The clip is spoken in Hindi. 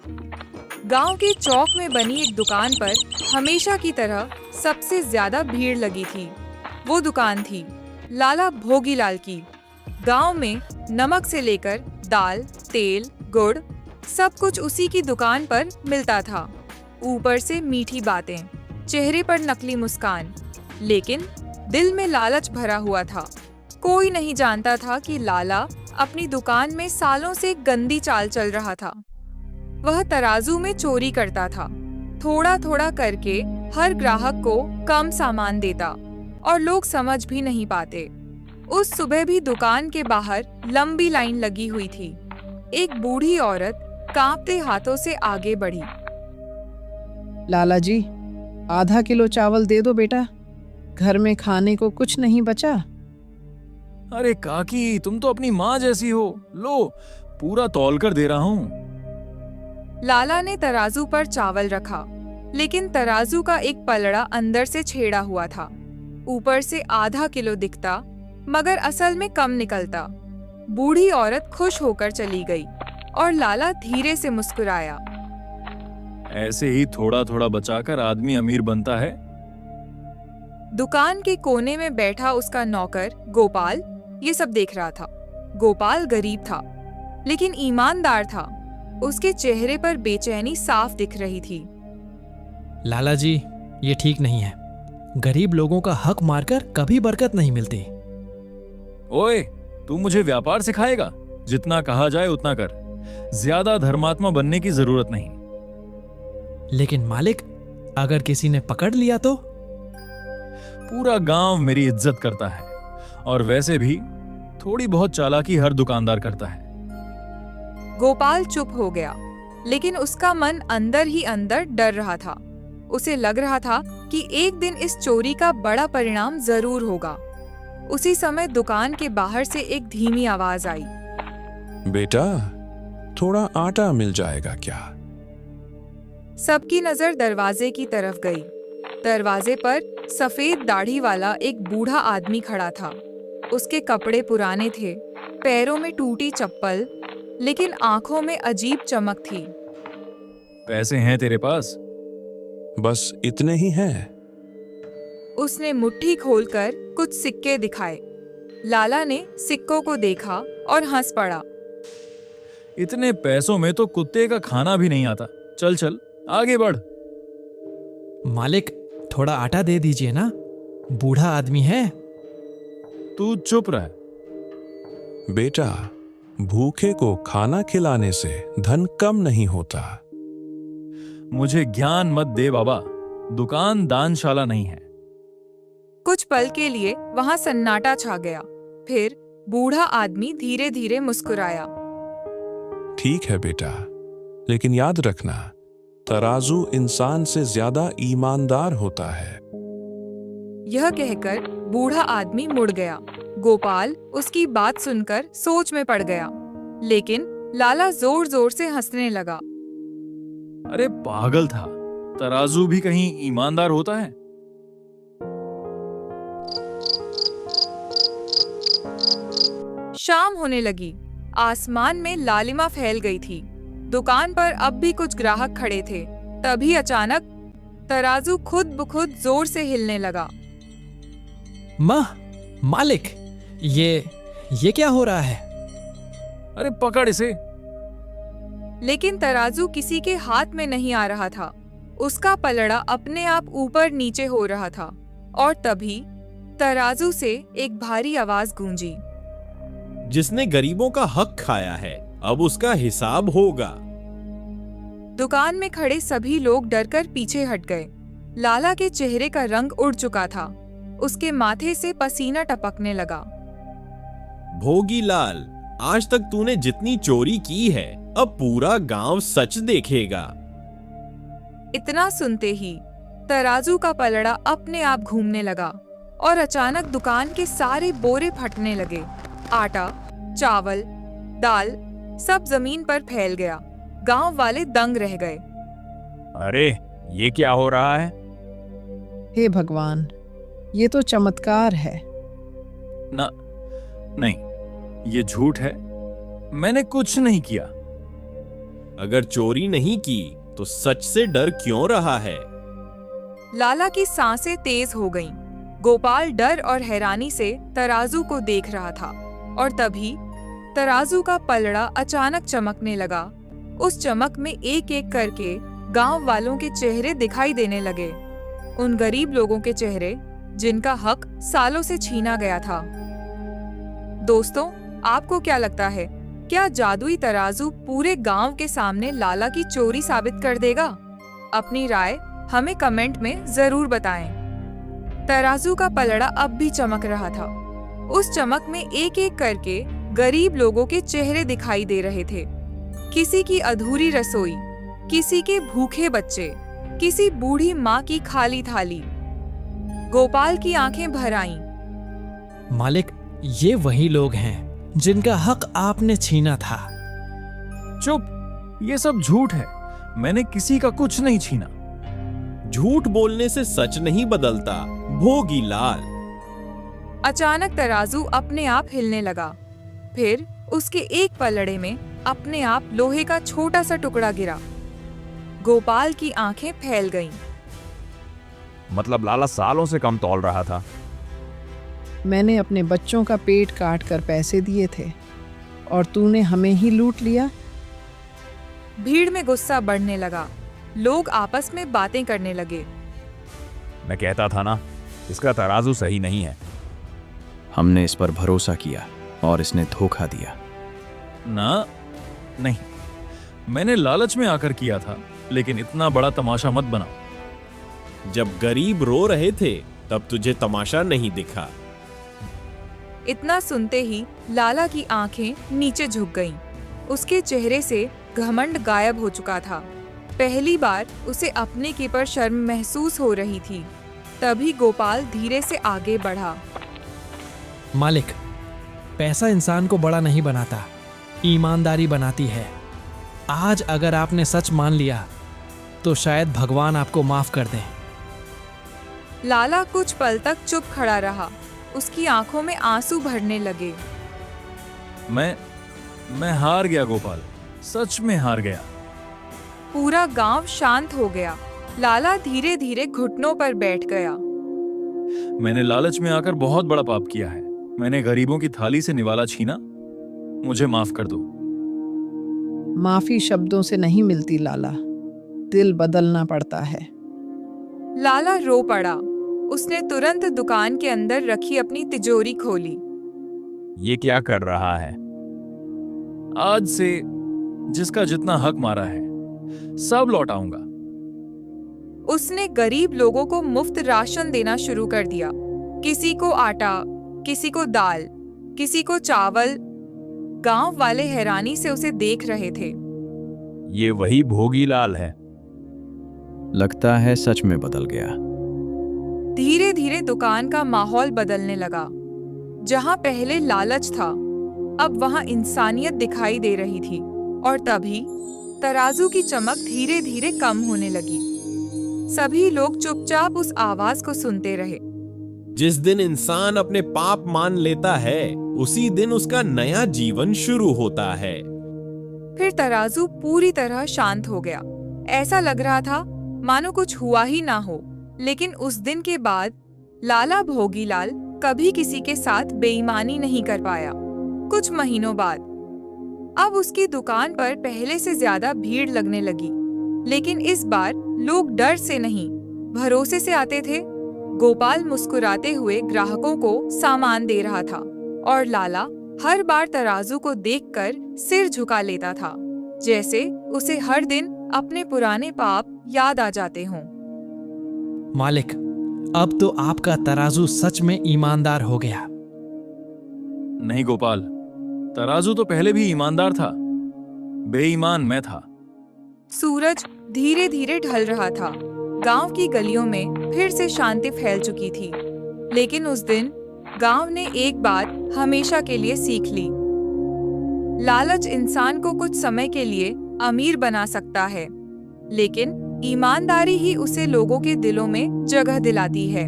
गांव के चौक में बनी एक दुकान पर हमेशा की तरह सबसे ज्यादा भीड़ लगी थी। वो दुकान थी लाला भोगीलाल की। गांव में नमक से लेकर दाल, तेल, गुड़ सब कुछ उसी की दुकान पर मिलता था। ऊपर से मीठी बातें, चेहरे पर नकली मुस्कान, लेकिन दिल में लालच भरा हुआ था। कोई नहीं जानता था कि लाला अपनी दुकान में सालों से एक गंदी चाल चल रहा था। वह तराजू में चोरी करता था, थोड़ा थोड़ा करके हर ग्राहक को कम सामान देता और लोग समझ भी नहीं पाते। उस सुबह भी दुकान के बाहर लंबी लाइन लगी हुई थी। एक बूढ़ी औरत कांपते हाथों से आगे बढ़ी। लाला जी, आधा किलो चावल दे दो बेटा, घर में खाने को कुछ नहीं बचा। अरे काकी, तुम तो अपनी माँ जैसी हो। लो, पूरा तौल कर दे रहा हूँ। लाला ने तराजू पर चावल रखा, लेकिन तराजू का एक पलड़ा अंदर से छेड़ा हुआ था। ऊपर से आधा किलो दिखता, मगर असल में कम निकलता। बूढ़ी औरत खुश होकर चली गई और लाला धीरे से मुस्कुराया। ऐसे ही थोड़ा थोड़ा बचाकर आदमी अमीर बनता है। दुकान के कोने में बैठा उसका नौकर गोपाल ये सब देख रहा था। गोपाल गरीब था, लेकिन ईमानदार था। उसके चेहरे पर बेचैनी साफ दिख रही थी। लाला जी, ये ठीक नहीं है। गरीब लोगों का हक मारकर कभी बरकत नहीं मिलती। ओए, तू मुझे व्यापार सिखाएगा? जितना कहा जाए उतना कर। ज्यादा धर्मात्मा बनने की जरूरत नहीं। लेकिन मालिक, अगर किसी ने पकड़ लिया तो? पूरा गांव मेरी इज्जत करता है, और वैसे भी थोड़ी बहुत चालाकी हर दुकानदार करता है। गोपाल चुप हो गया, लेकिन उसका मन अंदर ही अंदर डर रहा था। उसे लग रहा था कि एक दिन इस चोरी का बड़ा परिणाम जरूर होगा। उसी समय दुकान के बाहर से एक धीमी आवाज आई। बेटा, थोड़ा आटा मिल जाएगा क्या? सबकी नजर दरवाजे की तरफ गई। दरवाजे पर सफेद दाढ़ी वाला एक बूढ़ा आदमी खड़ा था। उसके कपड़े पुराने थे, पैरों में टूटी चप्पल, लेकिन आंखों में अजीब चमक थी। पैसे हैं तेरे पास? बस इतने ही हैं। उसने मुट्ठी खोलकर कुछ सिक्के दिखाए। लाला ने सिक्कों को देखा और हंस पड़ा। इतने पैसों में तो कुत्ते का खाना भी नहीं आता। चल चल, आगे बढ़। मालिक, थोड़ा आटा दे दीजिए ना, बूढ़ा आदमी है। तू चुप रह। बेटा, भूखे को खाना खिलाने से धन कम नहीं होता। मुझे ज्ञान मत दे बाबा, दुकान दानशाला नहीं है। कुछ पल के लिए वहां सन्नाटा छा गया। फिर बूढ़ा आदमी धीरे धीरे मुस्कुराया। ठीक है बेटा, लेकिन याद रखना, तराजू इंसान से ज्यादा ईमानदार होता है। यह कहकर बूढ़ा आदमी मुड़ गया। गोपाल उसकी बात सुनकर सोच में पड़ गया, लेकिन लाला जोर जोर से हंसने लगा। अरे पागल था, तराजू भी कहीं ईमानदार होता है? शाम होने लगी। आसमान में लालिमा फैल गई थी। दुकान पर अब भी कुछ ग्राहक खड़े थे। तभी अचानक तराजू खुद ब खुद जोर से हिलने लगा। मालिक, ये क्या हो रहा है? अरे पकड़ इसे। लेकिन तराजू किसी के हाथ में नहीं आ रहा था। उसका पलड़ा अपने आप ऊपर नीचे हो रहा था, और तभी तराजू से एक भारी आवाज गूंजी। जिसने गरीबों का हक खाया है, अब उसका हिसाब होगा। दुकान में खड़े सभी लोग डरकर पीछे हट गए। लाला के चेहरे का रंग उड़ चुका था। उसके माथे से पसीना टपकने लगा। भोगीलाल, आज तक तूने जितनी चोरी की है, अब पूरा गांव सच देखेगा। इतना सुनते ही तराजू का पलड़ा अपने आप घूमने लगा, और अचानक दुकान के सारे बोरे फटने लगे। आटा, चावल, दाल सब जमीन पर फैल गया। गांव वाले दंग रह गए। अरे ये क्या हो रहा है? हे भगवान, ये तो चमत्कार है। ना, नहीं, ये झूठ है। मैंने कुछ नहीं किया। अगर चोरी नहीं की तो सच से डर क्यों रहा है? लाला की सांसें तेज हो गईं। गोपाल डर और हैरानी से तराजू को देख रहा था और तभी तराजू का पलड़ा अचानक चमकने लगा। उस चमक में एक एक करके गांव वालों के चेहरे दिखाई देने लगे, उन गरीब लोगों के चेहरे जिनका हक सालों से छीना गया था। दोस्तों, आपको क्या लगता है, क्या जादुई तराजू पूरे गांव के सामने लाला की चोरी साबित कर देगा? अपनी राय हमें कमेंट में जरूर बताएं। तराजू का पलड़ा अब भी चमक रहा था। उस चमक में एक एक करके गरीब लोगों के चेहरे दिखाई दे रहे थे। किसी की अधूरी रसोई, किसी के भूखे बच्चे, किसी बूढ़ी माँ की खाली थाली। गोपाल की आंखें भर आईं। मालिक, ये वही लोग हैं जिनका हक आपने छीना था। चुप, ये सब झूठ है। मैंने किसी का कुछ नहीं छीना। झूठ बोलने से सच नहीं बदलता, भोगीलाल। अचानक तराजू अपने आप हिलने लगा। फिर उसके एक पलड़े में अपने आप लोहे का छोटा सा टुकड़ा गिरा। गोपाल की आंखें फैल गईं। मतलब लाला सालों से कम तौल रहा था। मैंने अपने बच्चों का पेट काट कर पैसे दिए थे और तूने हमें ही लूट लिया। भीड़ में गुस्सा बढ़ने लगा। लोग आपस में बातें करने लगे। मैं कहता था ना, इसका तराजू सही नहीं है। हमने इस पर भरोसा किया और इसने धोखा दिया। ना, नहीं, मैंने लालच में आकर किया था, लेकिन इतना बड़ा तमाशा मत बना। जब गरीब रो रहे थे तब तुझे तमाशा नहीं दिखा। इतना सुनते ही लाला की आंखें नीचे झुक गईं। उसके चेहरे से घमंड गायब हो चुका था। पहली बार उसे अपने के पर शर्म महसूस हो रही थी। तभी गोपाल धीरे से आगे बढ़ा। मालिक, पैसा इंसान को बड़ा नहीं बनाता, ईमानदारी बनाती है। आज अगर आपने सच मान लिया तो शायद भगवान आपको माफ कर दे। लाला कुछ पल तक चुप खड़ा रहा। उसकी आंखों में आंसू भरने लगे। मैं हार गया गोपाल, सच में हार गया। पूरा गांव शांत हो गया। लाला धीरे धीरे घुटनों पर बैठ गया। मैंने लालच में आकर बहुत बड़ा पाप किया है। मैंने गरीबों की थाली से निवाला छीना। मुझे माफ कर दो। माफी शब्दों से नहीं मिलती लाला, दिल बदलना पड़ता है। लाला रो पड़ा। उसने तुरंत दुकान के अंदर रखी अपनी तिजोरी खोली। ये क्या कर रहा है? आज से जिसका जितना हक मारा है सब लौटाऊंगा। उसने गरीब लोगों को मुफ्त राशन देना शुरू कर दिया। किसी को आटा, किसी को दाल, किसी को चावल। गांव वाले हैरानी से उसे देख रहे थे। ये वही भोगीलाल है। लगता है सच में बदल गया। धीरे धीरे दुकान का माहौल बदलने लगा। जहां पहले लालच था, अब वहां इंसानियत दिखाई दे रही थी। और तभी तराजू की चमक धीरे धीरे कम होने लगी। सभी लोग चुपचाप उस आवाज को सुनते रहे। जिस दिन इंसान अपने पाप मान लेता है, उसी दिन उसका नया जीवन शुरू होता है। फिर तराजू पूरी तरह शांत हो गया। ऐसा लग रहा था मानो कुछ हुआ ही ना हो। लेकिन उस दिन के बाद लाला भोगीलाल कभी किसी के साथ बेईमानी नहीं कर पाया। कुछ महीनों बाद अब उसकी दुकान पर पहले से ज्यादा भीड़ लगने लगी। लेकिन इस बार लोग डर से नहीं, भरोसे से आते थे। गोपाल मुस्कुराते हुए ग्राहकों को सामान दे रहा था और लाला हर बार तराजू को देखकर सिर झुका लेता था, जैसे उसे हर दिन अपने पुराने पाप याद आ जाते हों। मालिक, अब तो आपका तराजू सच में ईमानदार हो गया। नहीं गोपाल, तराजू तो पहले भी ईमानदार था। बेईमान मैं था। सूरज धीरे धीरे ढल रहा था। गांव की गलियों में फिर से शांति फैल चुकी थी। लेकिन उस दिन गांव ने एक बात हमेशा के लिए सीख ली। लालच इंसान को कुछ समय के लिए अमीर बना सकता है, लेकिन ईमानदारी ही उसे लोगों के दिलों में जगह दिलाती है।